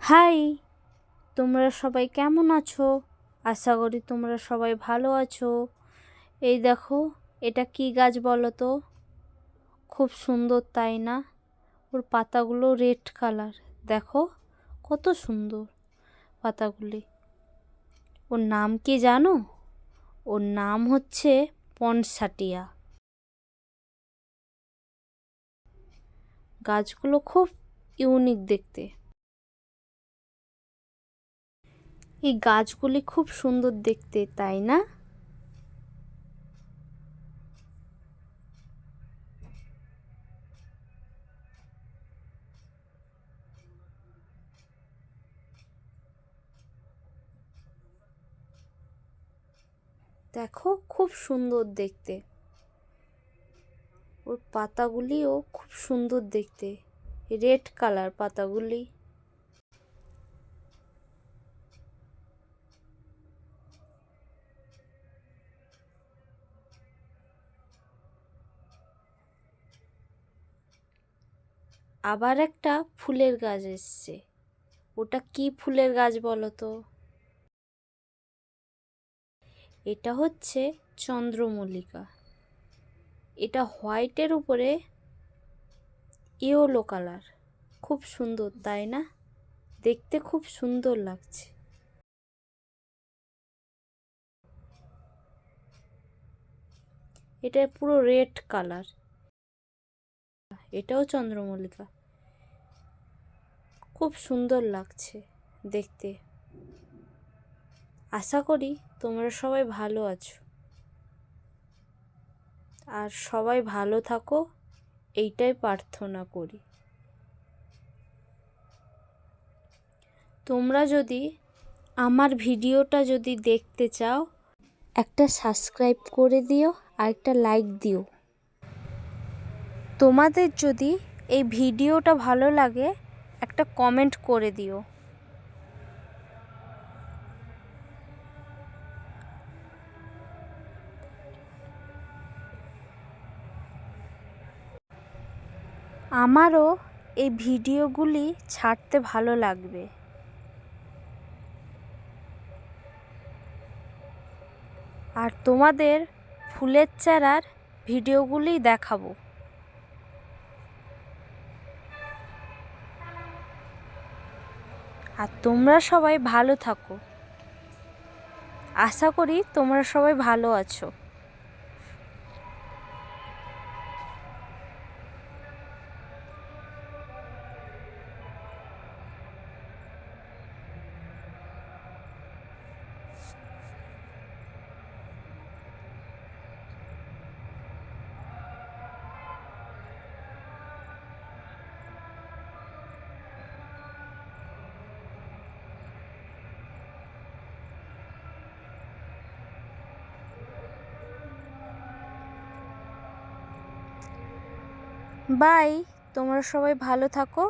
High, তোমরা সবাই কেমন আছো? আশা করি তোমরা সবাই ভালো আছো। এই দেখো, এটা কি গাছ বলো তো? খুব সুন্দর তাই না? ওর পাতাগুলো রেড কালার, দেখো কত সুন্দর পাতাগুলি। ওর নাম কি জানো? ওর নাম হচ্ছে পনসাটিয়া। গাছগুলো খুব ইউনিক দেখতে। এই গাছগুলি খুব সুন্দর দেখতে তাই না? দেখো খুব সুন্দর দেখতে। ওর পাতাগুলিও খুব সুন্দর দেখতে, রেড কালার পাতাগুলি। আবার একটা ফুলের গাছ এসছে। ওটা কি ফুলের গাছ বলো তো? এটা হচ্ছে চন্দ্রমল্লিকা। এটা হোয়াইটের উপরে ইয়েলো কালার। খুব সুন্দর তাই না? দেখতে খুব সুন্দর লাগছে। এটা পুরো রেড কালার। এটাও চন্দ্রমল্লিকা। খুব সুন্দর লাগছে দেখতে। আশা করি তোমরা সবাই ভালো আছো আর সবাই ভালো থাকো, এইটাই প্রার্থনা করি। তোমরা যদি আমার ভিডিওটা যদি দেখতে চাও, একটা সাবস্ক্রাইব করে দিও আর একটা লাইক দিও। তোমাদের যদি এই ভিডিওটা ভালো লাগে, একটা কমেন্ট করে দিও। আমারও এই ভিডিওগুলি ছাড়তে ভালো লাগবে। আর তোমাদের ফুলের চারার ভিডিওগুলি দেখাবো। আর তোমরা সবাই ভালো থাকো। আশা করি তোমরা সবাই ভালো আছো। বাই, তোমরা সবাই ভালো থাকো।